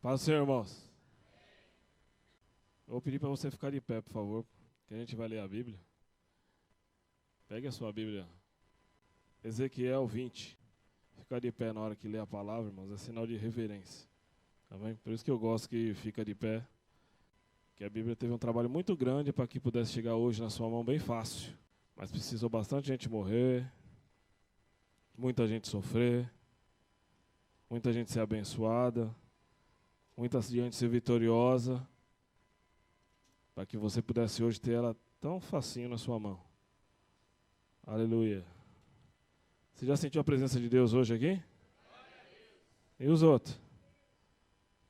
Paz do Senhor, irmãos. Eu vou pedir para você ficar de pé, por favor, que a gente vai ler a Bíblia. Pegue a sua Bíblia. Ezequiel 20. Ficar de pé na hora que lê a palavra, irmãos, é sinal de reverência. Amém? Por isso que eu gosto que fica de pé. Que a Bíblia teve um trabalho muito grande para que pudesse chegar hoje na sua mão bem fácil. Mas precisou bastante gente morrer, muita gente sofrer, muita gente ser abençoada, muita gente ser vitoriosa, para que você pudesse hoje ter ela tão facinho na sua mão. Aleluia. Você já sentiu a presença de Deus hoje aqui? E os outros?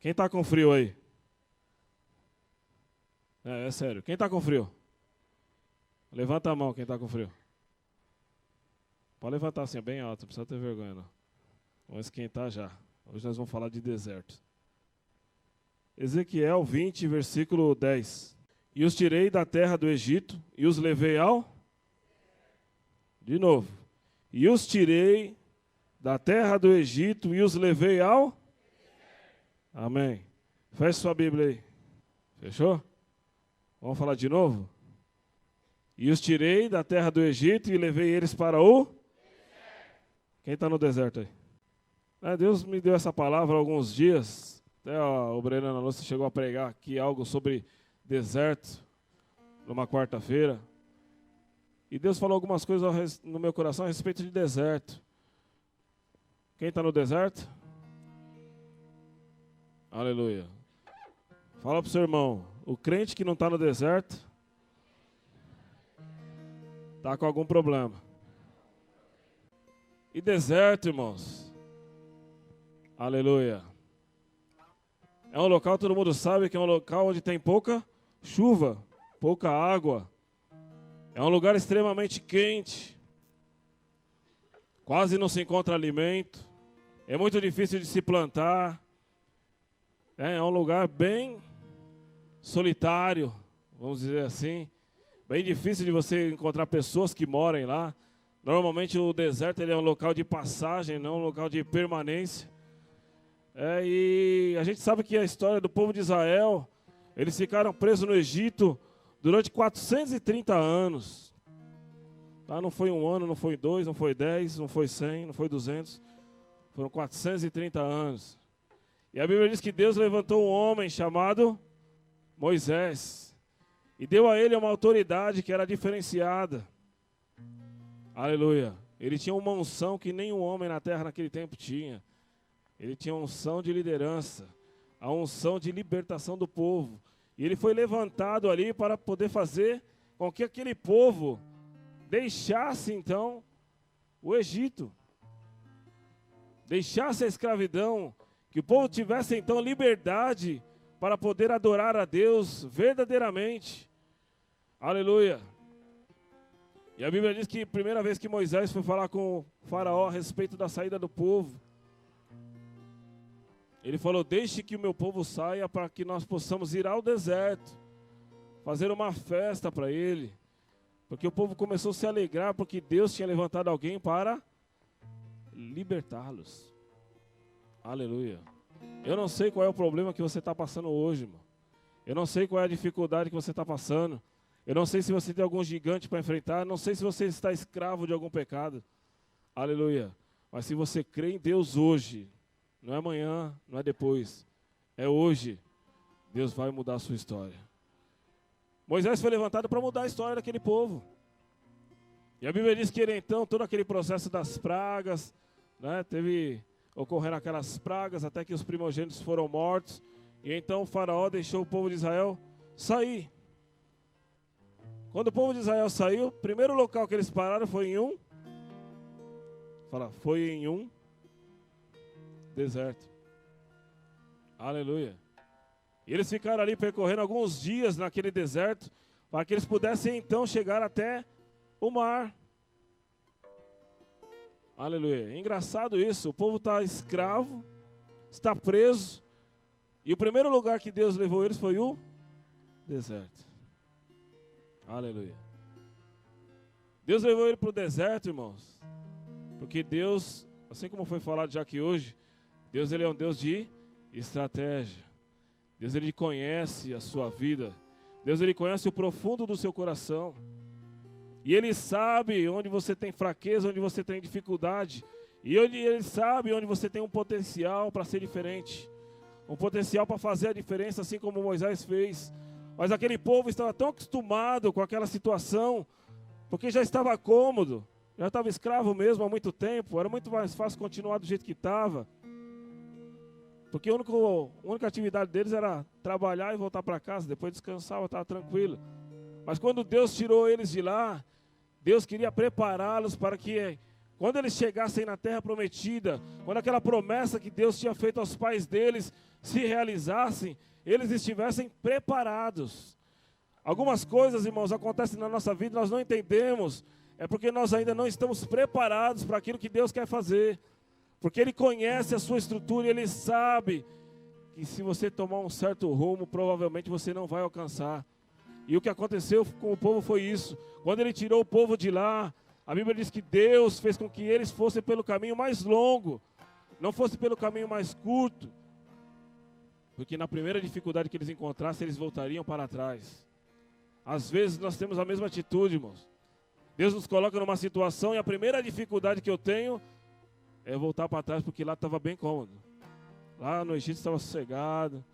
Quem está com frio aí? É sério. Quem está com frio? Levanta a mão quem está com frio. Pode levantar assim, bem alto, não precisa ter vergonha não. Vamos esquentar já. Hoje nós vamos falar de deserto. Ezequiel 20, versículo 10. E os tirei da terra do Egito e os levei ao... De novo. E os tirei da terra do Egito e os levei ao... Amém. Feche sua Bíblia aí. Fechou? Vamos falar de novo? E os tirei da terra do Egito e levei eles para o... Quem está no deserto aí? Deus me deu essa palavra há alguns dias. Até o Breno Ana Lúcia chegou a pregar aqui algo sobre deserto, numa quarta-feira. E Deus falou algumas coisas no meu coração a respeito de deserto. Quem está no deserto? Aleluia. Fala para o seu irmão, o crente que não está no deserto está com algum problema. E deserto, irmãos, aleluia, é um local, todo mundo sabe que é um local onde tem pouca chuva, pouca água. É um lugar extremamente quente, quase não se encontra alimento, é muito difícil de se plantar. É um lugar bem solitário, vamos dizer assim, bem difícil de você encontrar pessoas que morem lá. Normalmente o deserto ele é um local de passagem, não um local de permanência. E a gente sabe que a história do povo de Israel, eles ficaram presos no Egito durante 430 anos. Não foi um ano, não foi 2, não foi 10, não foi 100, não foi 200. Foram 430 anos. E a Bíblia diz que Deus levantou um homem chamado Moisés. E deu a ele uma autoridade que era diferenciada. Aleluia. Ele tinha uma unção que nenhum homem na terra naquele tempo tinha. Ele tinha uma unção de liderança, a unção de libertação do povo. E ele foi levantado ali para poder fazer com que aquele povo deixasse então o Egito. Deixasse a escravidão, que o povo tivesse então liberdade para poder adorar a Deus verdadeiramente. Aleluia. E a Bíblia diz que a primeira vez que Moisés foi falar com o faraó a respeito da saída do povo, ele falou, deixe que o meu povo saia para que nós possamos ir ao deserto, fazer uma festa para ele. Porque o povo começou a se alegrar porque Deus tinha levantado alguém para libertá-los. Aleluia. Eu não sei qual é o problema que você está passando hoje, irmão. Eu não sei qual é a dificuldade que você está passando. Eu não sei se você tem algum gigante para enfrentar. Não sei se você está escravo de algum pecado. Aleluia. Mas se você crê em Deus hoje, não é amanhã, não é depois, é hoje, Deus vai mudar a sua história. Moisés foi levantado para mudar a história daquele povo. E a Bíblia diz que ele então, todo aquele processo das pragas, né, ocorreram aquelas pragas até que os primogênitos foram mortos. E então o faraó deixou o povo de Israel sair. Quando o povo de Israel saiu, o primeiro local que eles pararam foi em um deserto. Aleluia. E eles ficaram ali percorrendo alguns dias naquele deserto, para que eles pudessem então chegar até o mar. Aleluia. É engraçado isso, o povo está escravo, está preso, e o primeiro lugar que Deus levou eles foi o deserto. Aleluia. Deus levou ele para o deserto, irmãos, porque Deus, assim como foi falado já aqui hoje, Deus ele é um Deus de estratégia. Deus, Ele conhece a sua vida. Deus, Ele conhece o profundo do seu coração. E Ele sabe onde você tem fraqueza, onde você tem dificuldade. E Ele sabe onde você tem um potencial para ser diferente. Um potencial para fazer a diferença, assim como Moisés fez. Mas aquele povo estava tão acostumado com aquela situação, porque já estava cômodo, já estava escravo mesmo há muito tempo. Era muito mais fácil continuar do jeito que estava. Porque a única atividade deles era trabalhar e voltar para casa. Depois descansava, estava tranquilo. Mas quando Deus tirou eles de lá, Deus queria prepará-los para que, quando eles chegassem na terra prometida, quando aquela promessa que Deus tinha feito aos pais deles se realizassem, eles estivessem preparados. Algumas coisas, irmãos, acontecem na nossa vida e nós não entendemos. É porque nós ainda não estamos preparados para aquilo que Deus quer fazer. Porque Ele conhece a sua estrutura e Ele sabe que se você tomar um certo rumo, provavelmente você não vai alcançar. E o que aconteceu com o povo foi isso. Quando Ele tirou o povo de lá, a Bíblia diz que Deus fez com que eles fossem pelo caminho mais longo, não fosse pelo caminho mais curto. Porque na primeira dificuldade que eles encontrassem, eles voltariam para trás. Às vezes nós temos a mesma atitude, irmãos. Deus nos coloca numa situação e a primeira dificuldade que eu tenho é voltar para trás, porque lá estava bem cômodo. Lá no Egito estava sossegado,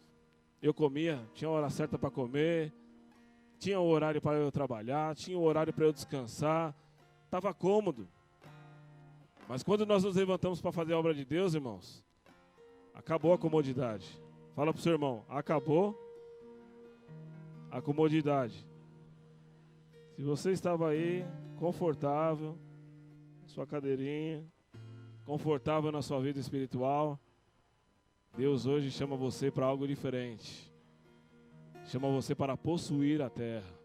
eu comia, tinha a hora certa para comer, tinha o horário para eu trabalhar, tinha o horário para eu descansar, estava cômodo. Mas quando nós nos levantamos para fazer a obra de Deus, irmãos, acabou a comodidade. Fala para o seu irmão, acabou a comodidade. Se você estava aí, confortável, sua cadeirinha, confortável na sua vida espiritual, Deus hoje chama você para algo diferente. Chama você para possuir a terra.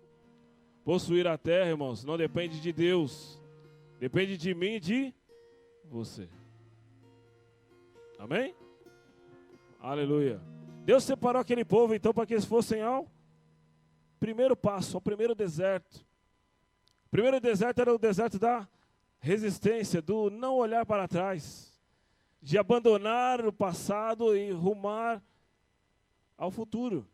Possuir a terra, irmãos, não depende de Deus. Depende de mim e de você. Amém? Aleluia. Deus separou aquele povo, então, para que eles fossem ao primeiro passo, ao primeiro deserto. O primeiro deserto era o deserto da resistência, do não olhar para trás, de abandonar o passado e rumar ao futuro.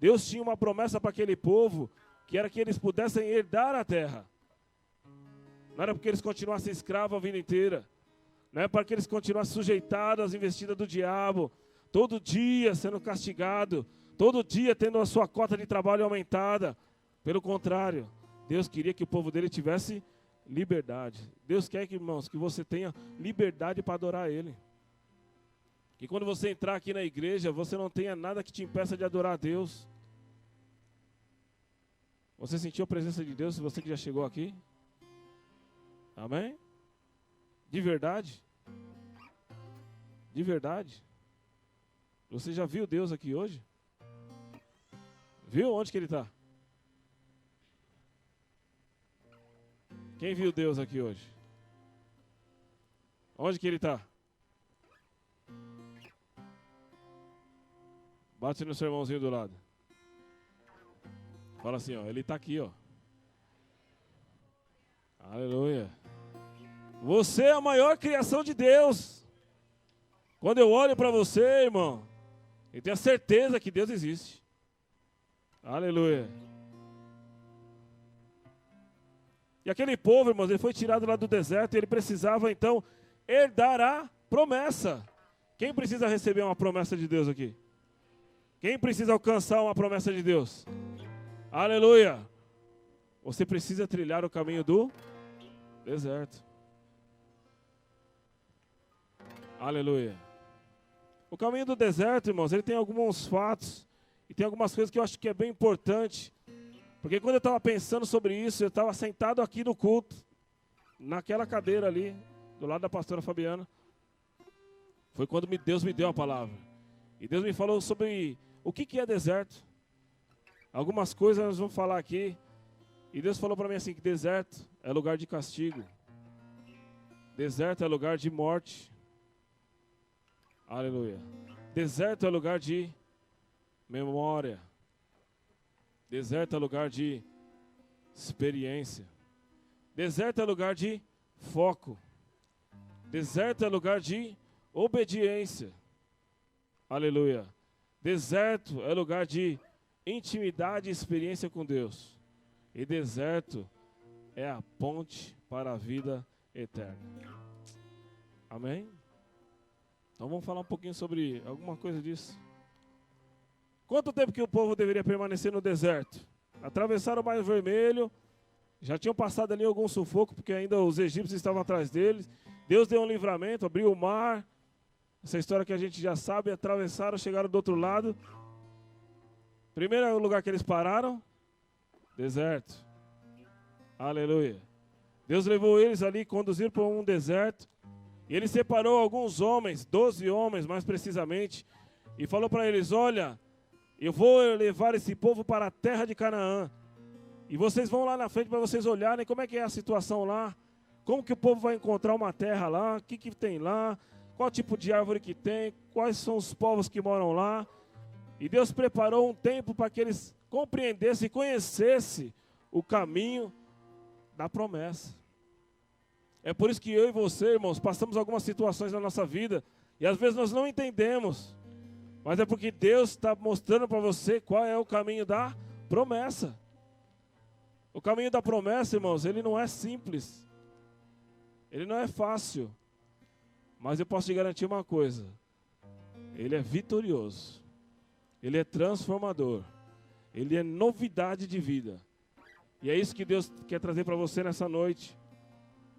Deus tinha uma promessa para aquele povo, que era que eles pudessem herdar a terra. Não era porque eles continuassem escravos a vida inteira. Não é para que eles continuassem sujeitados às investidas do diabo, todo dia sendo castigado, todo dia tendo a sua cota de trabalho aumentada. Pelo contrário, Deus queria que o povo dele tivesse liberdade. Deus quer, irmãos, que você tenha liberdade para adorar Ele. Que quando você entrar aqui na igreja, você não tenha nada que te impeça de adorar a Deus. Você sentiu a presença de Deus, você que já chegou aqui? Amém? De verdade? De verdade? Você já viu Deus aqui hoje? Viu onde que Ele está? Quem viu Deus aqui hoje? Onde que Ele está? Bate no seu irmãozinho do lado. Fala assim, ó, Ele está aqui, ó. Aleluia. Você é a maior criação de Deus. Quando eu olho para você, irmão, eu tenho a certeza que Deus existe. Aleluia. E aquele povo, irmãos, ele foi tirado lá do deserto e ele precisava, então, herdar a promessa. Quem precisa receber uma promessa de Deus aqui? Quem precisa alcançar uma promessa de Deus? Aleluia. Você precisa trilhar o caminho do deserto. Aleluia. O caminho do deserto, irmãos, ele tem alguns fatos e tem algumas coisas que eu acho que é bem importante. Porque quando eu estava pensando sobre isso, eu estava sentado aqui no culto, naquela cadeira ali, do lado da pastora Fabiana. Foi quando Deus me deu a palavra. E Deus me falou sobre o que é deserto. Algumas coisas nós vamos falar aqui. E Deus falou para mim assim, que deserto é lugar de castigo. Deserto é lugar de morte. Aleluia. Deserto é lugar de memória. Deserto é lugar de experiência. Deserto é lugar de foco. Deserto é lugar de obediência. Aleluia. Deserto é lugar de intimidade e experiência com Deus. E deserto é a ponte para a vida eterna. Amém? Então vamos falar um pouquinho sobre alguma coisa disso. Quanto tempo que o povo deveria permanecer no deserto? Atravessaram o Mar Vermelho, já tinham passado ali algum sufoco, porque ainda os egípcios estavam atrás deles. Deus deu um livramento, abriu o mar. Essa história que a gente já sabe, atravessaram, chegaram do outro lado. Primeiro lugar que eles pararam, deserto. Aleluia. Deus levou eles ali, conduziram para um deserto. E ele separou alguns homens, 12 homens mais precisamente, e falou para eles: olha, eu vou levar esse povo para a terra de Canaã. E vocês vão lá na frente para vocês olharem como é que é a situação lá. Como que o povo vai encontrar uma terra lá, o que tem lá, qual tipo de árvore que tem, quais são os povos que moram lá. E Deus preparou um tempo para que eles compreendessem e conhecessem o caminho da promessa. É por isso que eu e você, irmãos, passamos algumas situações na nossa vida e às vezes nós não entendemos. Mas é porque Deus está mostrando para você qual é o caminho da promessa. O caminho da promessa, irmãos, ele não é simples. Ele não é fácil. Mas eu posso te garantir uma coisa. Ele é vitorioso. Ele é transformador. Ele é novidade de vida. E é isso que Deus quer trazer para você nessa noite.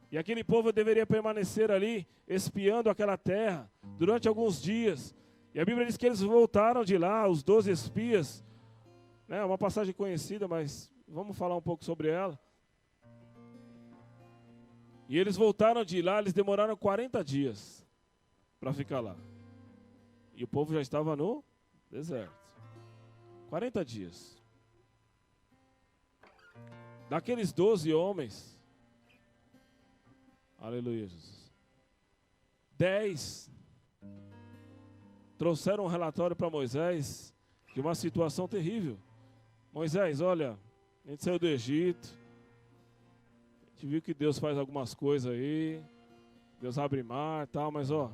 E aquele povo deveria permanecer ali, espiando aquela terra, durante alguns dias. E a Bíblia diz que eles voltaram de lá, os 12 espias. É uma passagem conhecida, mas vamos falar um pouco sobre ela. E eles voltaram de lá, eles demoraram 40 dias para ficar lá. E o povo já estava no deserto. 40 dias. Daqueles 12 homens, aleluia, Jesus, 10 trouxeram um relatório para Moisés de uma situação terrível. Moisés, olha, a gente saiu do Egito, a gente viu que Deus faz algumas coisas aí, Deus abre mar e tal, mas ó,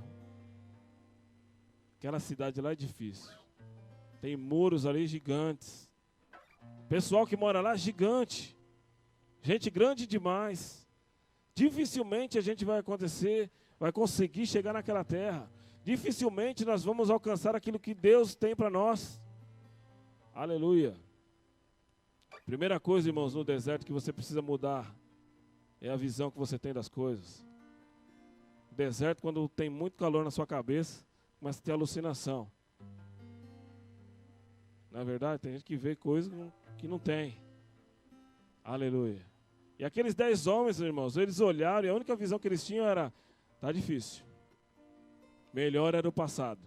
aquela cidade lá é difícil. Tem muros ali gigantes. Pessoal que mora lá, gigante. Gente grande demais. Dificilmente a gente vai conseguir chegar naquela terra. Dificilmente nós vamos alcançar aquilo que Deus tem para nós. Aleluia. Primeira coisa, irmãos, no deserto que você precisa mudar é a visão que você tem das coisas. No deserto, quando tem muito calor na sua cabeça, começa a ter alucinação. Na verdade, tem gente que vê coisas que não tem. Aleluia. E aqueles 10 homens, irmãos, eles olharam e a única visão que eles tinham era: tá difícil. Melhor era o passado.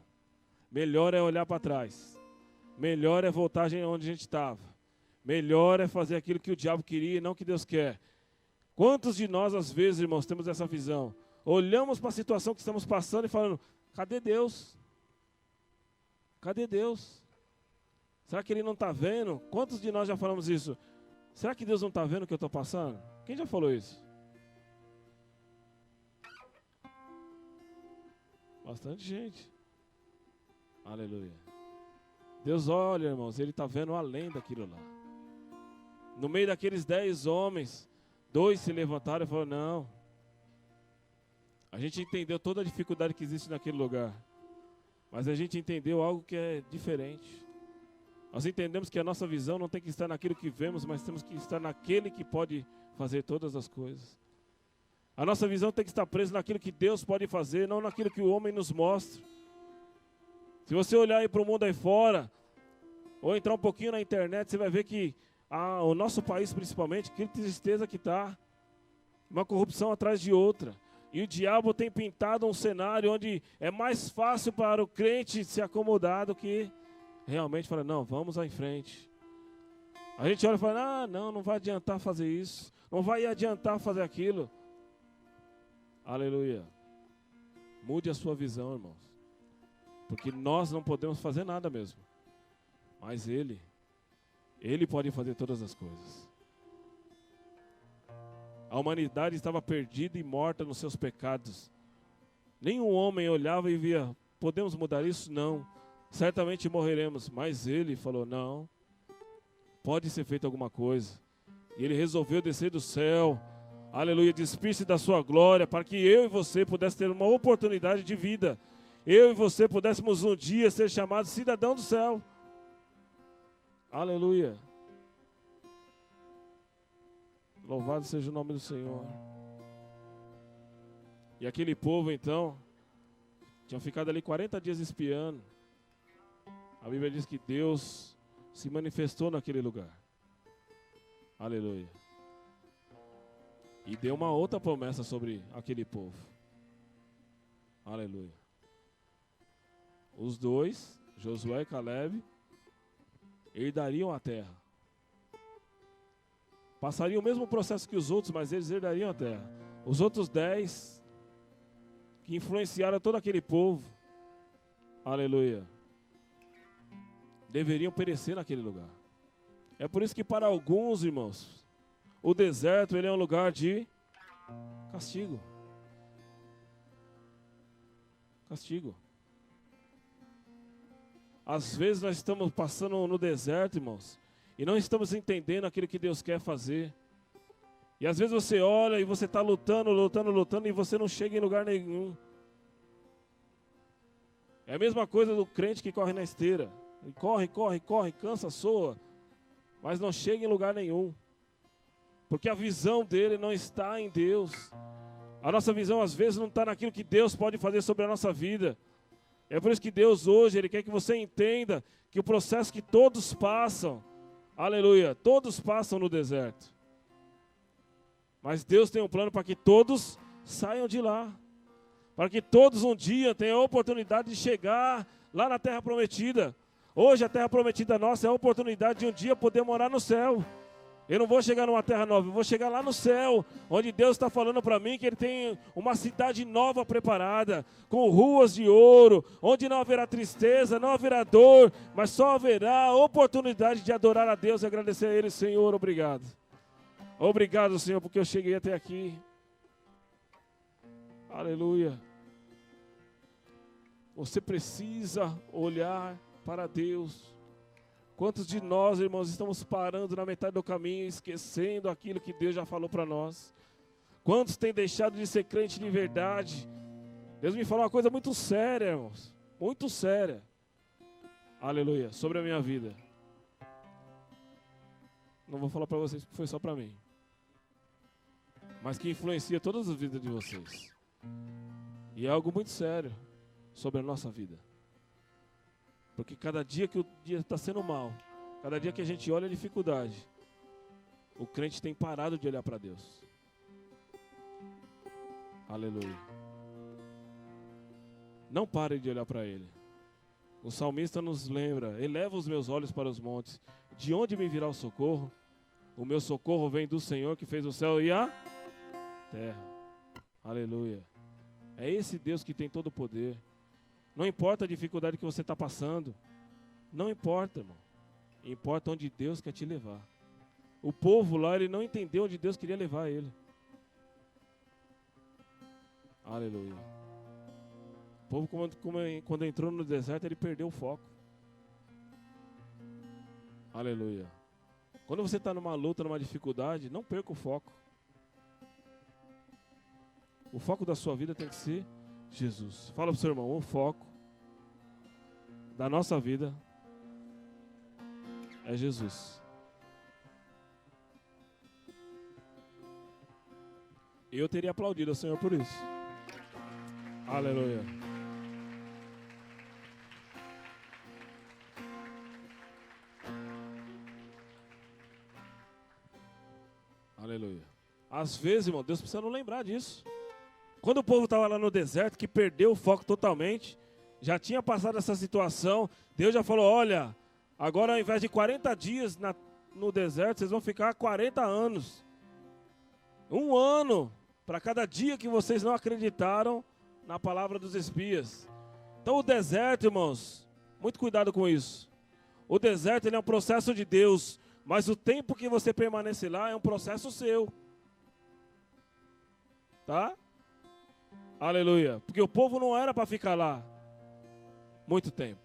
Melhor é olhar para trás. Melhor é voltar onde a gente estava. Melhor é fazer aquilo que o diabo queria e não que Deus quer. Quantos de nós, às vezes, irmãos, temos essa visão? Olhamos para a situação que estamos passando e falando: cadê Deus? Cadê Deus? Será que Ele não está vendo? Quantos de nós já falamos isso? Será que Deus não está vendo o que eu estou passando? Quem já falou isso? Bastante gente. Aleluia. Deus olha, irmãos, Ele está vendo além daquilo lá. No meio daqueles 10 homens, 2 se levantaram e falaram: não. A gente entendeu toda a dificuldade que existe naquele lugar. Mas a gente entendeu algo que é diferente. Nós entendemos que a nossa visão não tem que estar naquilo que vemos, mas temos que estar naquele que pode fazer todas as coisas. A nossa visão tem que estar presa naquilo que Deus pode fazer, não naquilo que o homem nos mostra. Se você olhar aí para o mundo aí fora, ou entrar um pouquinho na internet, você vai ver que o nosso país principalmente, que tristeza que está. Uma corrupção atrás de outra. E o diabo tem pintado um cenário onde é mais fácil para o crente se acomodar do que realmente falar: não, vamos em frente. A gente olha e fala: não vai adiantar fazer isso. Não vai adiantar fazer aquilo. Aleluia. Mude a sua visão, irmãos. Porque nós não podemos fazer nada mesmo. Mas Ele pode fazer todas as coisas. A humanidade estava perdida e morta nos seus pecados. Nenhum homem olhava e via: podemos mudar isso? Não. certamente morreremos. Mas ele falou, não, pode ser feito alguma coisa. E ele resolveu descer do céu, aleluia, despir-se da sua glória, para que eu e você pudéssemos ter uma oportunidade de vida. Eu e você pudéssemos um dia ser chamados cidadão do céu. Aleluia. Louvado seja o nome do Senhor. E aquele povo, então, tinha ficado ali 40 dias espiando. A Bíblia diz que Deus se manifestou naquele lugar. Aleluia. E deu uma outra promessa sobre aquele povo. Aleluia. Os dois, Josué e Caleb, herdariam a terra. Passariam o mesmo processo que os outros, mas eles herdariam a terra. Os outros 10, que influenciaram todo aquele povo, aleluia, deveriam perecer naquele lugar. É por isso que para alguns, irmãos, o deserto ele é um lugar de castigo. Castigo. Às vezes nós estamos passando no deserto, irmãos, e não estamos entendendo aquilo que Deus quer fazer. E às vezes você olha e você está lutando e você não chega em lugar nenhum. É a mesma coisa do crente que corre na esteira. Ele corre, cansa, soa, mas não chega em lugar nenhum. Porque a visão dele não está em Deus. A nossa visão às vezes não está naquilo que Deus pode fazer sobre a nossa vida. É por isso que Deus hoje, Ele quer que você entenda que o processo que todos passam, aleluia, todos passam no deserto. Mas Deus tem um plano para que todos saiam de lá. Para que todos um dia tenham a oportunidade de chegar lá na terra prometida. Hoje a terra prometida nossa é a oportunidade de um dia poder morar no céu. Eu não vou chegar numa terra nova, eu vou chegar lá no céu, onde Deus está falando para mim que Ele tem uma cidade nova preparada, com ruas de ouro, onde não haverá tristeza, não haverá dor, mas só haverá a oportunidade de adorar a Deus e agradecer a Ele. Senhor, obrigado. Obrigado, Senhor, porque eu cheguei até aqui. Aleluia. Você precisa olhar para Deus. Quantos de nós, irmãos, estamos parando na metade do caminho, esquecendo aquilo que Deus já falou para nós? Quantos têm deixado de ser crente de verdade? Deus me falou uma coisa muito séria, irmãos. Muito séria. Aleluia. Sobre a minha vida. Não vou falar para vocês porque foi só para mim. Mas que influencia todas as vidas de vocês. E é algo muito sério sobre a nossa vida. Porque cada dia que o dia está sendo mal, cada dia que a gente olha a dificuldade, o crente tem parado de olhar para Deus. Aleluia. Não pare de olhar para Ele. O salmista nos lembra: eleva os meus olhos para os montes. De onde me virá o socorro? O meu socorro vem do Senhor que fez o céu e a terra. Aleluia. É esse Deus que tem todo o poder. Não importa a dificuldade que você está passando. Não importa, irmão. Importa onde Deus quer te levar. O povo lá, ele não entendeu onde Deus queria levar ele. Aleluia. O povo, quando entrou no deserto, ele perdeu o foco. Aleluia. Quando você está numa luta, numa dificuldade, não perca o foco. O foco da sua vida tem que ser Jesus. Fala para o seu irmão: o foco da nossa vida é Jesus. E eu teria aplaudido ao Senhor por isso. Aleluia. Aleluia. Às vezes, irmão, Deus precisa não lembrar disso. Quando o povo estava lá no deserto, que perdeu o foco totalmente, já tinha passado essa situação, Deus já falou: olha, agora ao invés de 40 dias no deserto, vocês vão ficar 40 anos. 1 ano para cada dia que vocês não acreditaram na palavra dos espias. Então o deserto, irmãos, muito cuidado com isso. O deserto, ele é um processo de Deus, mas o tempo que você permanece lá é um processo seu. Tá? Aleluia. Porque o povo não era para ficar lá muito tempo.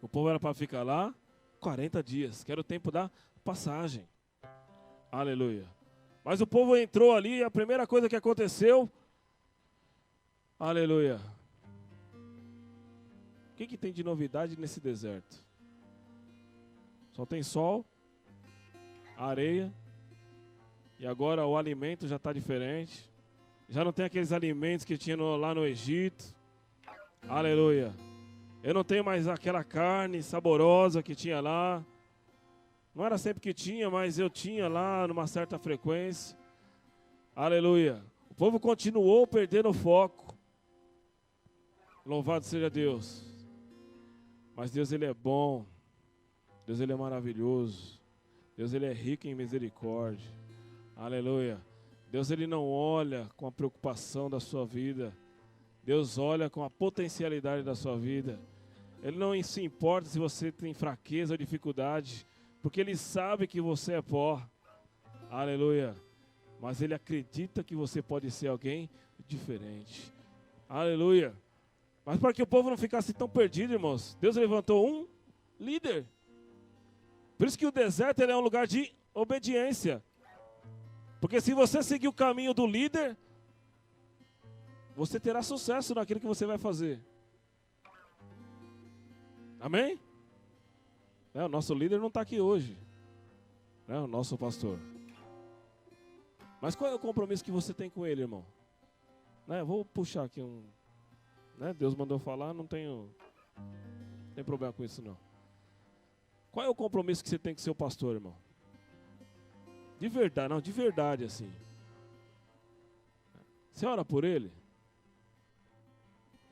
O povo era para ficar lá 40 dias, que era o tempo da passagem. Aleluia. Mas o povo entrou ali e a primeira coisa que aconteceu, aleluia. O que tem de novidade nesse deserto? Só tem sol, areia, e agora o alimento já está diferente. Já não tem aqueles alimentos que tinha lá no Egito. Aleluia. Eu não tenho mais aquela carne saborosa que tinha lá. Não era sempre que tinha, mas eu tinha lá numa certa frequência. Aleluia. O povo continuou perdendo o foco. Louvado seja Deus. Mas Deus, Ele é bom. Deus, Ele é maravilhoso. Deus, Ele é rico em misericórdia. Aleluia. Deus, Ele não olha com a preocupação da sua vida. Deus olha com a potencialidade da sua vida. Ele não se importa se você tem fraqueza ou dificuldade, porque Ele sabe que você é pó. Aleluia. Mas Ele acredita que você pode ser alguém diferente. Aleluia. Mas para que o povo não ficasse tão perdido, irmãos, Deus levantou um líder. Por isso que o deserto ele é um lugar de obediência. Porque se você seguir o caminho do líder, você terá sucesso naquilo que você vai fazer. Amém? O nosso líder não está aqui hoje. O nosso pastor. Mas qual é o compromisso que você tem com ele, irmão? Vou puxar aqui um... Deus mandou falar, não tem problema com isso não. Qual é o compromisso que você tem com seu pastor, irmão? De verdade assim. Você ora por ele?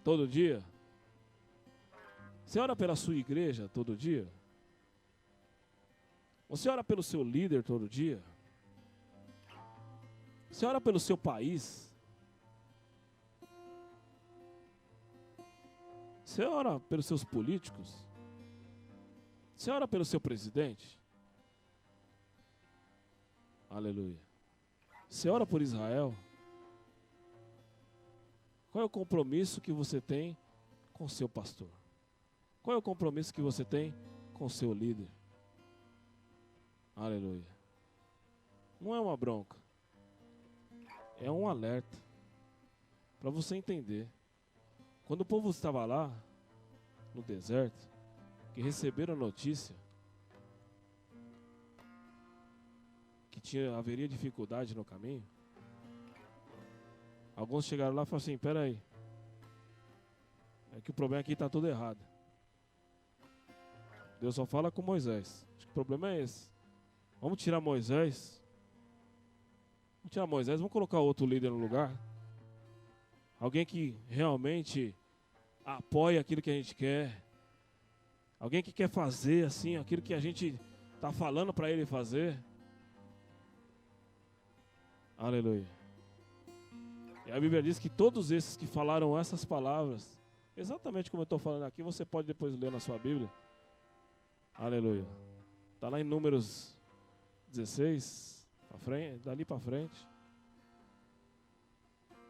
Todo dia? Você ora pela sua igreja todo dia? Você ora pelo seu líder todo dia? Você ora pelo seu país? Você ora pelos seus políticos? Você ora pelo seu presidente? Aleluia. Você ora por Israel? Qual é o compromisso que você tem com o seu pastor? Qual é o compromisso que você tem com o seu líder? Aleluia. Não é uma bronca. É um alerta. Para você entender. Quando o povo estava lá, no deserto, que receberam a notícia que haveria dificuldade no caminho, alguns chegaram lá e falaram assim, peraí, é que o problema aqui está tudo errado. Deus só fala com Moisés. Acho que o problema é esse. Vamos tirar Moisés. Vamos colocar outro líder no lugar. Alguém que realmente apoia aquilo que a gente quer. Alguém que quer fazer assim, aquilo que a gente está falando para ele fazer. Aleluia. E a Bíblia diz que todos esses que falaram essas palavras, exatamente como eu estou falando aqui, você pode depois ler na sua Bíblia. Aleluia. Está lá em Números 16, dali para frente.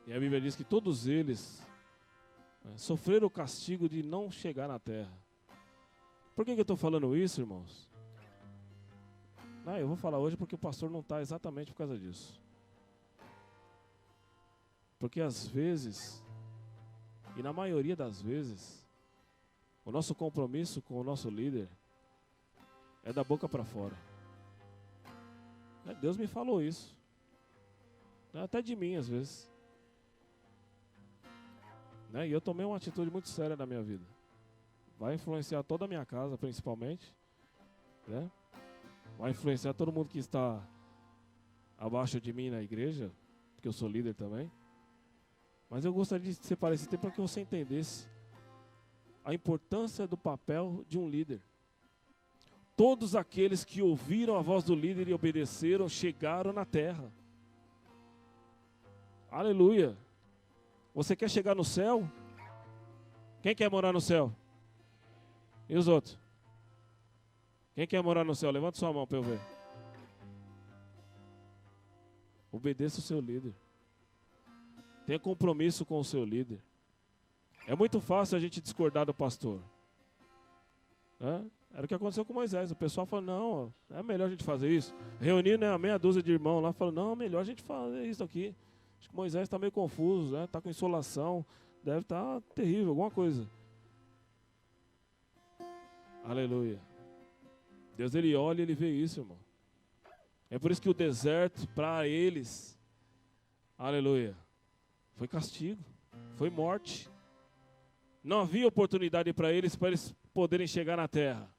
E a Bíblia diz que todos eles sofreram o castigo de não chegar na terra. Por que eu estou falando isso, irmãos? Eu vou falar hoje porque o pastor não está exatamente por causa disso. Porque às vezes, e na maioria das vezes, o nosso compromisso com o nosso líder é da boca para fora. Deus me falou isso. Até de mim às vezes. E eu tomei uma atitude muito séria na minha vida. Vai influenciar toda a minha casa, principalmente. Vai influenciar todo mundo que está abaixo de mim na igreja, porque eu sou líder também. Mas eu gostaria de separar esse tempo para que você entendesse a importância do papel de um líder. Todos aqueles que ouviram a voz do líder e obedeceram, chegaram na terra. Aleluia. Você quer chegar no céu? Quem quer morar no céu? E os outros? Quem quer morar no céu? Levanta sua mão para eu ver. Obedeça o seu líder. Tenha compromisso com o seu líder. É muito fácil a gente discordar do pastor. Era o que aconteceu com Moisés. O pessoal falou, não, é melhor a gente fazer isso. Reunindo, né, a meia dúzia de irmãos lá, falou, não, é melhor a gente fazer isso aqui. Acho que Moisés está meio confuso, né? Está com insolação, deve estar terrível, alguma coisa. Aleluia. Deus, ele olha e ele vê isso, irmão. É por isso que o deserto, para eles, aleluia, foi castigo, foi morte. Não havia oportunidade para eles poderem chegar na terra.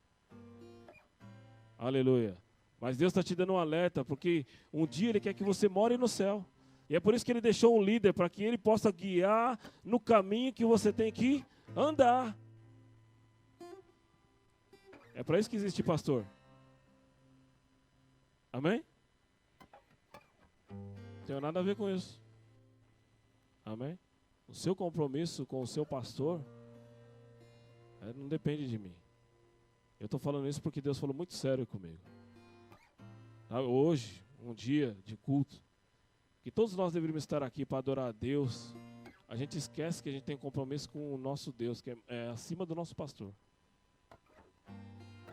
Aleluia. Mas Deus está te dando um alerta, porque um dia Ele quer que você more no céu. E é por isso que Ele deixou um líder, para que Ele possa guiar no caminho que você tem que andar. É para isso que existe pastor. Amém? Não tem nada a ver com isso. Amém? O seu compromisso com o seu pastor não depende de mim. Eu estou falando isso porque Deus falou muito sério comigo. Hoje, um dia de culto, que todos nós deveríamos estar aqui para adorar a Deus, a gente esquece que a gente tem compromisso com o nosso Deus, que é acima do nosso pastor.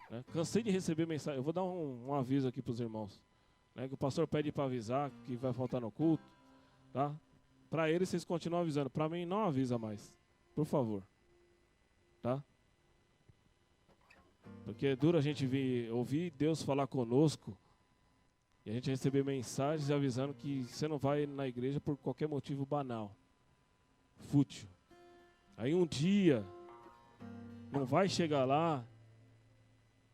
Né? Cansei de receber mensagem. Eu vou dar um aviso aqui para os irmãos. Né? Que o pastor pede para avisar que vai faltar no culto. Tá? Para eles, vocês continuam avisando. Para mim, não avisa mais. Por favor. Tá? Porque é duro a gente ouvir Deus falar conosco e a gente receber mensagens avisando que você não vai na igreja por qualquer motivo banal, fútil. Aí um dia não vai chegar lá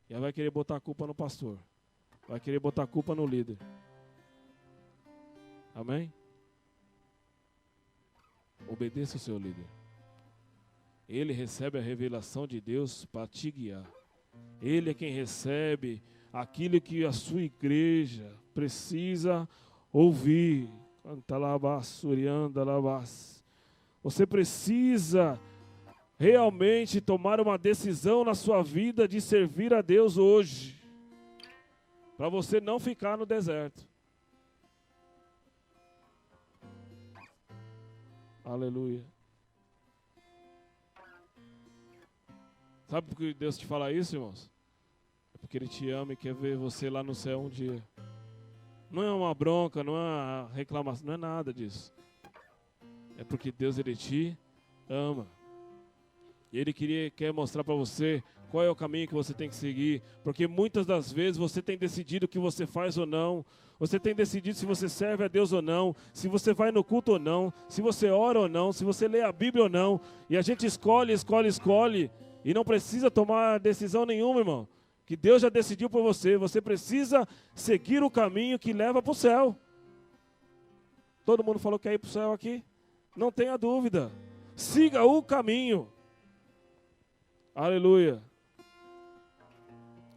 e aí vai querer botar a culpa no pastor, vai querer botar a culpa no líder. Amém? Obedeça o seu líder. Ele recebe a revelação de Deus para te guiar. Ele é quem recebe aquilo que a sua igreja precisa ouvir. Você precisa realmente tomar uma decisão na sua vida de servir a Deus hoje, para você não ficar no deserto. Aleluia. Sabe por que Deus te fala isso, irmãos? É porque Ele te ama e quer ver você lá no céu um dia. Não é uma bronca, não é uma reclamação, não é nada disso. É porque Deus, Ele te ama. E Ele quer mostrar para você qual é o caminho que você tem que seguir. Porque muitas das vezes você tem decidido o que você faz ou não. Você tem decidido se você serve a Deus ou não. Se você vai no culto ou não. Se você ora ou não. Se você lê a Bíblia ou não. E a gente escolhe. E não precisa tomar decisão nenhuma, irmão. Que Deus já decidiu por você. Você precisa seguir o caminho que leva para o céu. Todo mundo falou que quer ir para o céu aqui? Não tenha dúvida. Siga o caminho. Aleluia.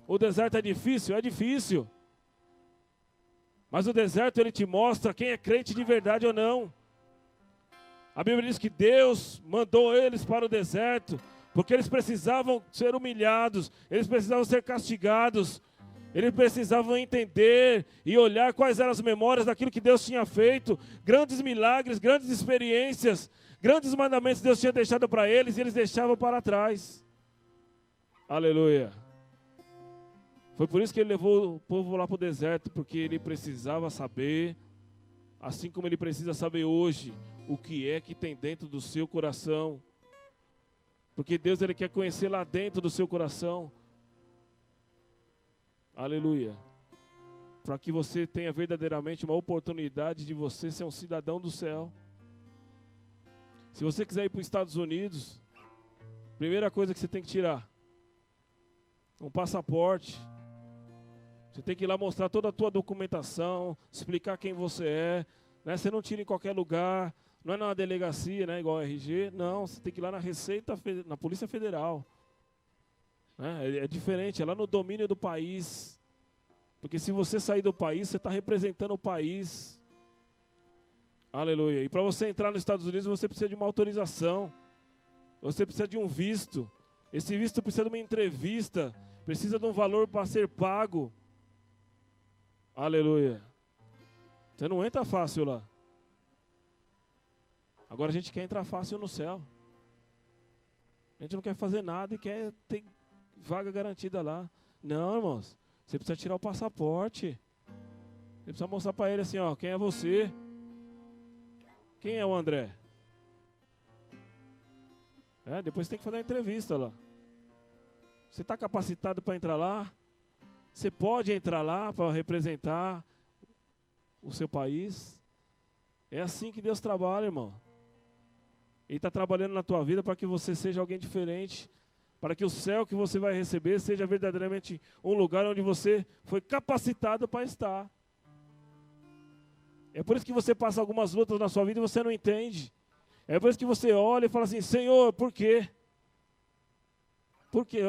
O deserto é difícil? É difícil. Mas o deserto, ele te mostra quem é crente de verdade ou não. A Bíblia diz que Deus mandou eles para o deserto porque eles precisavam ser humilhados, eles precisavam ser castigados, eles precisavam entender e olhar quais eram as memórias daquilo que Deus tinha feito, grandes milagres, grandes experiências, grandes mandamentos que Deus tinha deixado para eles e eles deixavam para trás. Aleluia. Foi por isso que Ele levou o povo lá para o deserto, porque Ele precisava saber, assim como Ele precisa saber hoje, o que é que tem dentro do seu coração. Porque Deus, Ele quer conhecer lá dentro do seu coração. Aleluia. Para que você tenha verdadeiramente uma oportunidade de você ser um cidadão do céu. Se você quiser ir para os Estados Unidos, primeira coisa que você tem que tirar, um passaporte. Você tem que ir lá mostrar toda a tua documentação, explicar quem você é. Né? Você não tira em qualquer lugar. Não é na delegacia, né, igual a RG. Não, você tem que ir lá na Receita, na Polícia Federal. É diferente, é lá no domínio do país. Porque se você sair do país, você está representando o país. Aleluia. E para você entrar nos Estados Unidos, você precisa de uma autorização. Você precisa de um visto. Esse visto precisa de uma entrevista. Precisa de um valor para ser pago. Aleluia. Você não entra fácil lá. Agora a gente quer entrar fácil no céu. A gente não quer fazer nada e quer vaga garantida lá. Não, irmãos, você precisa tirar o passaporte. Você precisa mostrar para ele assim, ó, quem é você? Quem é o André? Depois você tem que fazer uma entrevista lá. Você está capacitado para entrar lá? Você pode entrar lá para representar o seu país? É assim que Deus trabalha, irmão. Ele está trabalhando na tua vida para que você seja alguém diferente. Para que o céu que você vai receber seja verdadeiramente um lugar onde você foi capacitado para estar. É por isso que você passa algumas lutas na sua vida e você não entende. É por isso que você olha e fala assim, Senhor, por quê? Por quê?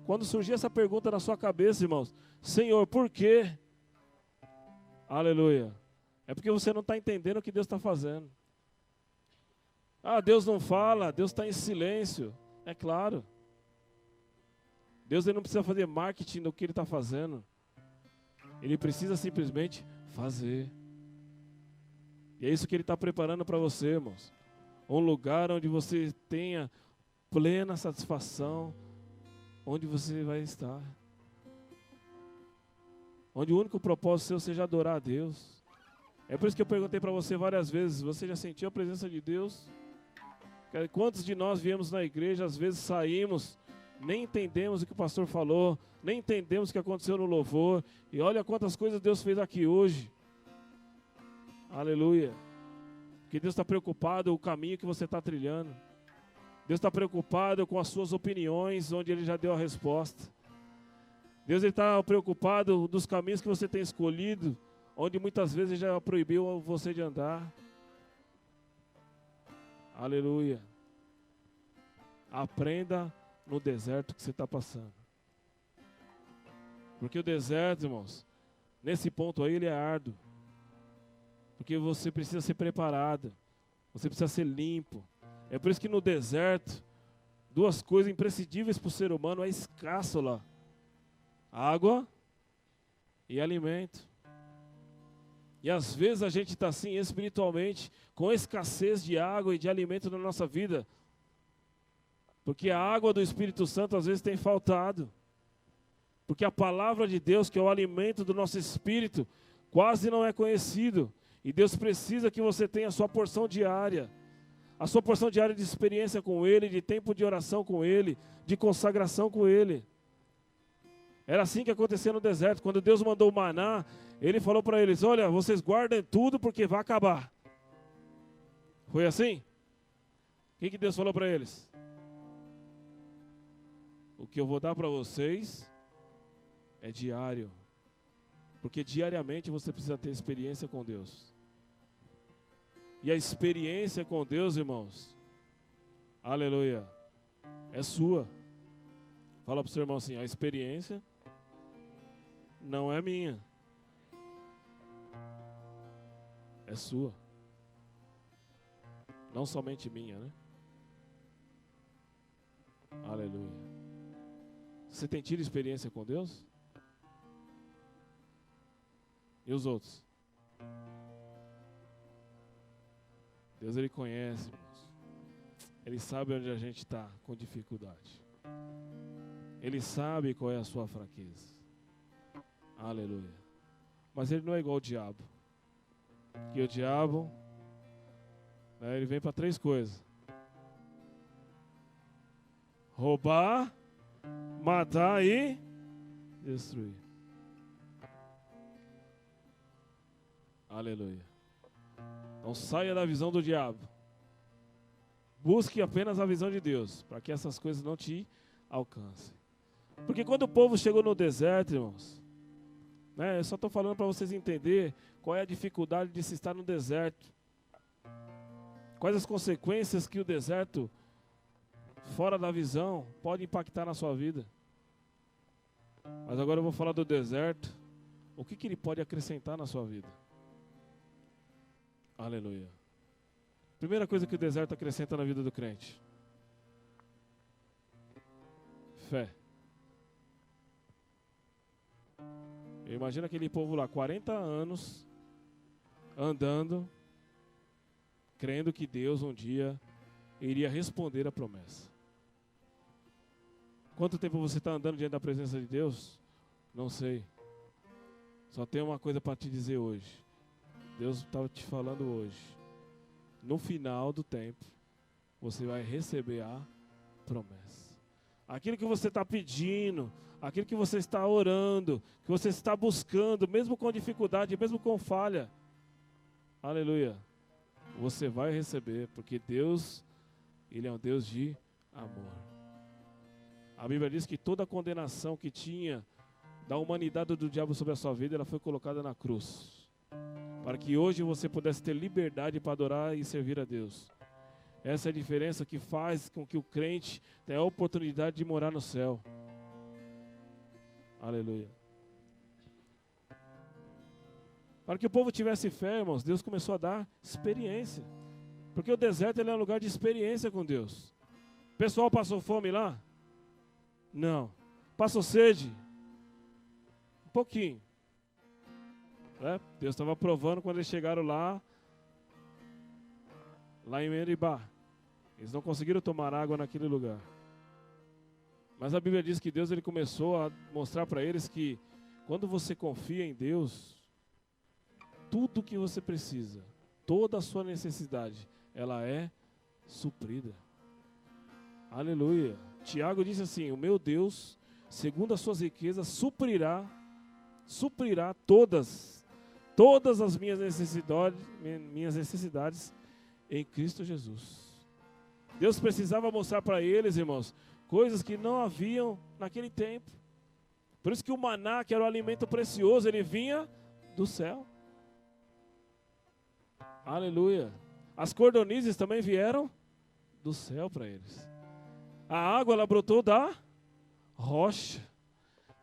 Quando surgir essa pergunta na sua cabeça, irmãos, Senhor, por quê? Aleluia. É porque você não está entendendo o que Deus está fazendo. Ah, Deus não fala, Deus está em silêncio. É claro. Deus ele não precisa fazer marketing do que Ele está fazendo. Ele precisa simplesmente fazer. E é isso que Ele está preparando para você, irmãos. Um lugar onde você tenha plena satisfação, onde você vai estar. Onde o único propósito seu seja adorar a Deus. É por isso que eu perguntei para você várias vezes, você já sentiu a presença de Deus? Quantos de nós viemos na igreja, às vezes saímos, nem entendemos o que o pastor falou, nem entendemos o que aconteceu no louvor, e olha quantas coisas Deus fez aqui hoje. Aleluia. Porque Deus está preocupado com o caminho que você está trilhando. Deus está preocupado com as suas opiniões, onde Ele já deu a resposta. Deus está preocupado dos caminhos que você tem escolhido, onde muitas vezes Ele já proibiu você de andar. Aleluia. Aprenda no deserto que você está passando. Porque o deserto, irmãos, nesse ponto aí ele é árduo. Porque você precisa ser preparado. Você precisa ser limpo. É por isso que no deserto, duas coisas imprescindíveis para o ser humano é escasso lá. Água e alimento. E às vezes a gente está assim espiritualmente, com escassez de água e de alimento na nossa vida. Porque a água do Espírito Santo às vezes tem faltado. Porque a palavra de Deus, que é o alimento do nosso espírito, quase não é conhecido. E Deus precisa que você tenha a sua porção diária. A sua porção diária de experiência com Ele, de tempo de oração com Ele, de consagração com Ele. Era assim que acontecia no deserto. Quando Deus mandou o maná, Ele falou para eles, olha, vocês guardem tudo porque vai acabar. Foi assim? O que Deus falou para eles? O que eu vou dar para vocês é diário. Porque diariamente você precisa ter experiência com Deus. E a experiência com Deus, irmãos, aleluia, é sua. Fala para o seu irmão assim, a experiência não é minha. É sua. Não somente minha, né? Aleluia. Você tem tido experiência com Deus? E os outros? Deus, Ele conhece, irmãos. Ele sabe onde a gente está com dificuldade. Ele sabe qual é a sua fraqueza. Aleluia. Mas Ele não é igual ao diabo. Que o diabo, né, ele vem para três coisas: roubar, matar e destruir. Aleluia. Então saia da visão do diabo. Busque apenas a visão de Deus, para que essas coisas não te alcancem. Porque quando o povo chegou no deserto, irmãos, né, eu só estou falando para vocês entenderem qual é a dificuldade de se estar no deserto. Quais as consequências que o deserto, fora da visão, pode impactar na sua vida. Mas agora eu vou falar do deserto. O que ele pode acrescentar na sua vida? Aleluia. Primeira coisa que o deserto acrescenta na vida do crente: fé. Imagina aquele povo lá, 40 anos, andando, crendo que Deus um dia iria responder a promessa. Quanto tempo você está andando diante da presença de Deus? Não sei. Só tenho uma coisa para te dizer hoje. Deus estava te falando hoje. No final do tempo, você vai receber a promessa. Aquilo que você está pedindo, aquilo que você está orando, que você está buscando, mesmo com dificuldade, mesmo com falha. Aleluia. Você vai receber, porque Deus, Ele é um Deus de amor. A Bíblia diz que toda a condenação que tinha da humanidade do diabo sobre a sua vida, ela foi colocada na cruz. Para que hoje você pudesse ter liberdade para adorar e servir a Deus. Essa é a diferença que faz com que o crente tenha a oportunidade de morar no céu. Aleluia. Para que o povo tivesse fé, irmãos, Deus começou a dar experiência. Porque o deserto ele é um lugar de experiência com Deus. O pessoal passou fome lá? Não. Passou sede? Um pouquinho. Deus estava provando quando eles chegaram lá em Meribá. Eles não conseguiram tomar água naquele lugar. Mas a Bíblia diz que Deus ele começou a mostrar para eles que quando você confia em Deus, tudo que você precisa, toda a sua necessidade, ela é suprida. Aleluia. Tiago disse assim: o meu Deus, segundo as suas riquezas, suprirá todas as minhas necessidades em Cristo Jesus. Deus precisava mostrar para eles, irmãos, coisas que não haviam naquele tempo. Por isso que o maná, que era o alimento precioso, ele vinha do céu. Aleluia. As cordonizes também vieram do céu para eles. A água, ela brotou da rocha.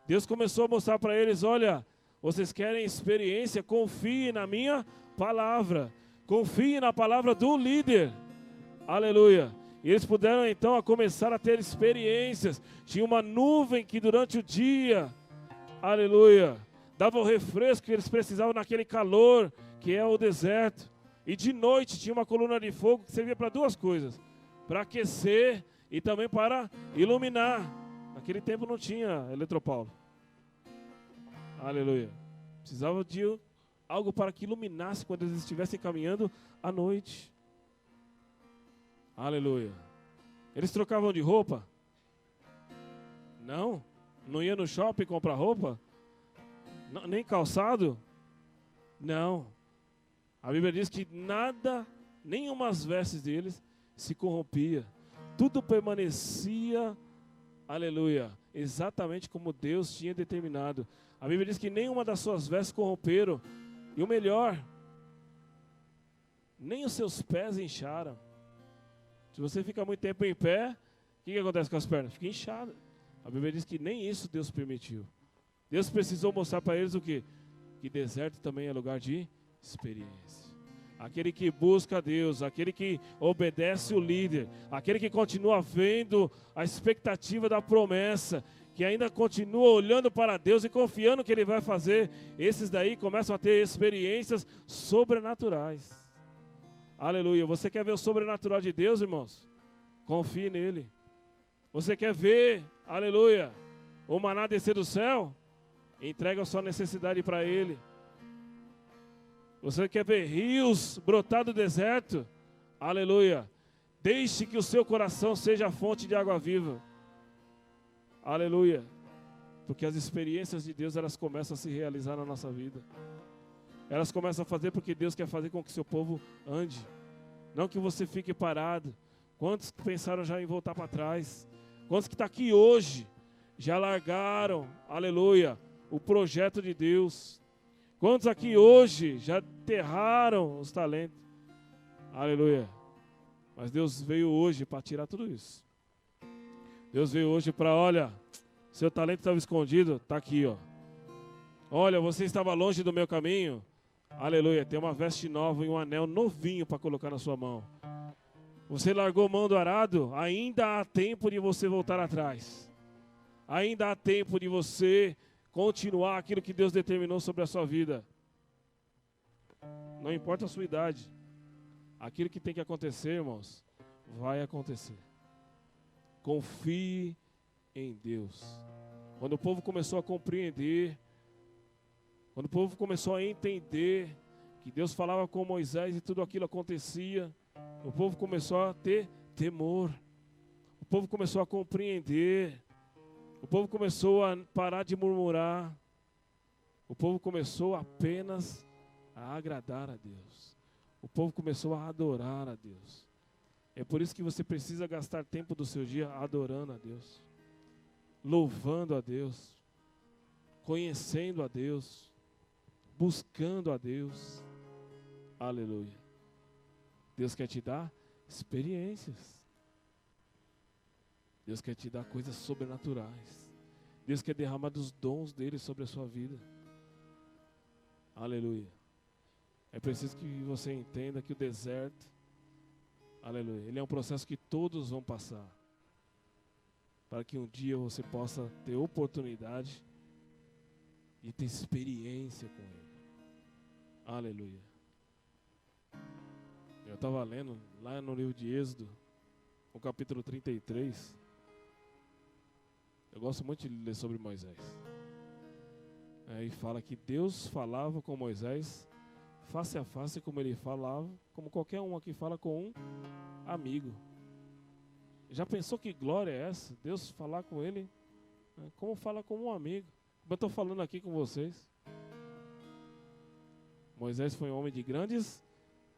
Deus começou a mostrar para eles: olha, vocês querem experiência? Confie na minha palavra. Confie na palavra do líder. Aleluia. E eles puderam então começar a ter experiências. Tinha uma nuvem que durante o dia, aleluia, dava o refresco que eles precisavam naquele calor que é o deserto. E de noite tinha uma coluna de fogo que servia para duas coisas: para aquecer e também para iluminar. Naquele tempo não tinha eletropaulo. Aleluia. Precisava de algo para que iluminasse quando eles estivessem caminhando à noite. Aleluia. Eles trocavam de roupa? Não. Não ia no shopping comprar roupa? Não, nem calçado? Não. A Bíblia diz que nada, nenhuma das vestes deles se corrompia. Tudo permanecia, aleluia, exatamente como Deus tinha determinado. A Bíblia diz que nenhuma das suas vestes corromperam. E o melhor, nem os seus pés incharam. Se você fica muito tempo em pé, o que acontece com as pernas? Fica inchada. A Bíblia diz que nem isso Deus permitiu. Deus precisou mostrar para eles o quê? Que deserto também é lugar de experiência. Aquele que busca a Deus, aquele que obedece o líder, aquele que continua vendo a expectativa da promessa, que ainda continua olhando para Deus e confiando que Ele vai fazer, esses daí começam a ter experiências sobrenaturais. Aleluia. Você quer ver o sobrenatural de Deus, irmãos? Confie nele. Você quer ver, aleluia, o maná descer do céu? Entrega a sua necessidade para Ele. Você quer ver rios brotar do deserto? Aleluia. Deixe que o seu coração seja a fonte de água viva. Aleluia. Porque as experiências de Deus, elas começam a se realizar na nossa vida. Elas começam a fazer porque Deus quer fazer com que seu povo ande. Não que você fique parado. Quantos que pensaram já em voltar para trás? Quantos que estão aqui hoje já largaram, aleluia, o projeto de Deus? Quantos aqui hoje já enterraram os talentos? Aleluia. Mas Deus veio hoje para tirar tudo isso. Deus veio hoje para, olha, seu talento estava escondido, está aqui, ó. Olha, você estava longe do meu caminho. Aleluia, tem uma veste nova e um anel novinho para colocar na sua mão. Você largou mão do arado, ainda há tempo de você voltar atrás. Ainda há tempo de você continuar aquilo que Deus determinou sobre a sua vida. Não importa a sua idade. Aquilo que tem que acontecer, irmãos, vai acontecer. Confie em Deus. Quando o povo começou a compreender, quando o povo começou a entender que Deus falava com Moisés e tudo aquilo acontecia, o povo começou a ter temor. O povo começou a compreender. O povo começou a parar de murmurar. O povo começou apenas a agradar a Deus. O povo começou a adorar a Deus. É por isso que você precisa gastar tempo do seu dia adorando a Deus, louvando a Deus, conhecendo a Deus, buscando a Deus. Aleluia. Deus quer te dar experiências. Deus quer te dar coisas sobrenaturais. Deus quer derramar dos dons dele sobre a sua vida. Aleluia. É preciso que você entenda que o deserto, aleluia, ele é um processo que todos vão passar, para que um dia você possa ter oportunidade de ter experiência com ele. Aleluia. Eu estava lendo lá no livro de Êxodo, no capítulo 33. Eu gosto muito de ler sobre Moisés. Aí fala que Deus falava com Moisés face a face, como ele falava, como qualquer um aqui fala com um amigo. Já pensou que glória é essa? Deus falar com ele, né, como fala com um amigo. Como eu estou falando aqui com vocês. Moisés foi um homem de grandes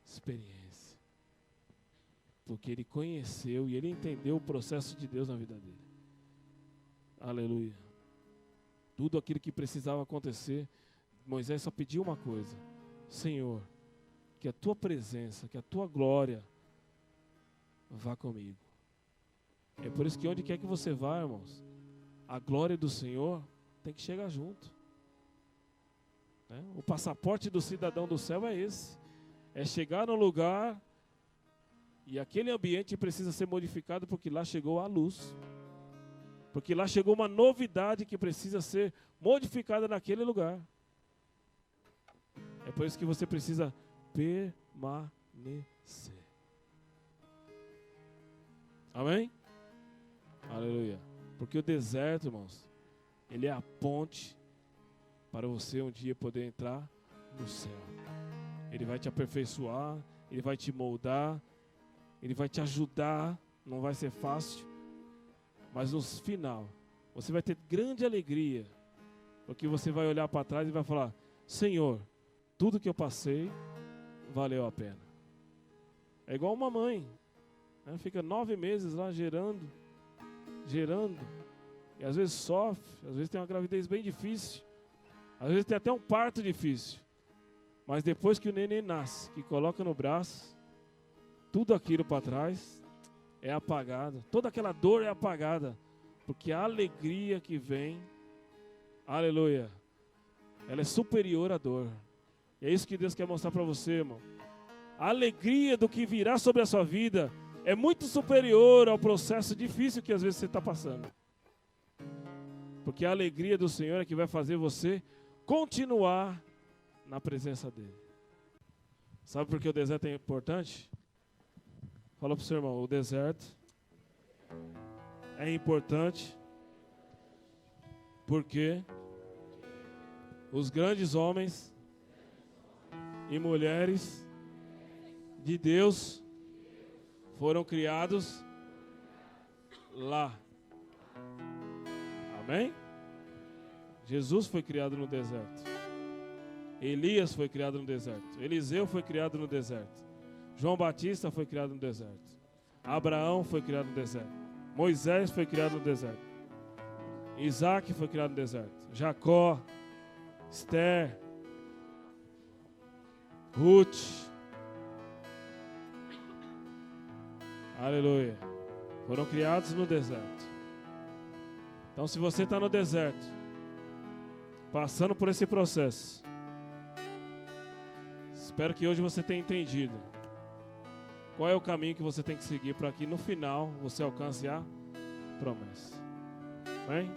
experiências, porque ele conheceu e ele entendeu o processo de Deus na vida dele. Aleluia. Tudo aquilo que precisava acontecer, Moisés só pediu uma coisa: Senhor, que a tua presença, que a tua glória vá comigo. É por isso que onde quer que você vá, irmãos, a glória do Senhor tem que chegar junto, né? O passaporte do cidadão do céu é esse: é chegar no lugar e aquele ambiente precisa ser modificado, porque lá chegou a luz, porque lá chegou uma novidade que precisa ser modificada naquele lugar. É por isso que você precisa permanecer. Amém? Aleluia. Porque o deserto, irmãos, ele é a ponte para você um dia poder entrar no céu. Ele vai te aperfeiçoar, ele vai te moldar, ele vai te ajudar. Não vai ser fácil, mas no final você vai ter grande alegria, porque você vai olhar para trás e vai falar: Senhor, tudo que eu passei valeu a pena. É igual uma mãe, né? Fica 9 meses lá gerando, e às vezes sofre, às vezes tem uma gravidez bem difícil, às vezes tem até um parto difícil, mas depois que o neném nasce, que coloca no braço, tudo aquilo para trás é apagado, toda aquela dor é apagada, porque a alegria que vem, aleluia, ela é superior à dor. E é isso que Deus quer mostrar para você, irmão. A alegria do que virá sobre a sua vida é muito superior ao processo difícil que às vezes você está passando. Porque a alegria do Senhor é que vai fazer você continuar na presença dEle. Sabe por que o deserto é importante? Fala para o seu irmão: o deserto é importante porque os grandes homens e mulheres de Deus foram criados lá. Amém? Jesus foi criado no deserto. Elias foi criado no deserto. Eliseu foi criado no deserto. João Batista foi criado no deserto. Abraão foi criado no deserto. Moisés foi criado no deserto. Isaac foi criado no deserto. Jacó, Esther, Ruth, aleluia, foram criados no deserto. Então, se você está no deserto, passando por esse processo, espero que hoje você tenha entendido qual é o caminho que você tem que seguir para que no final você alcance a promessa. Amém?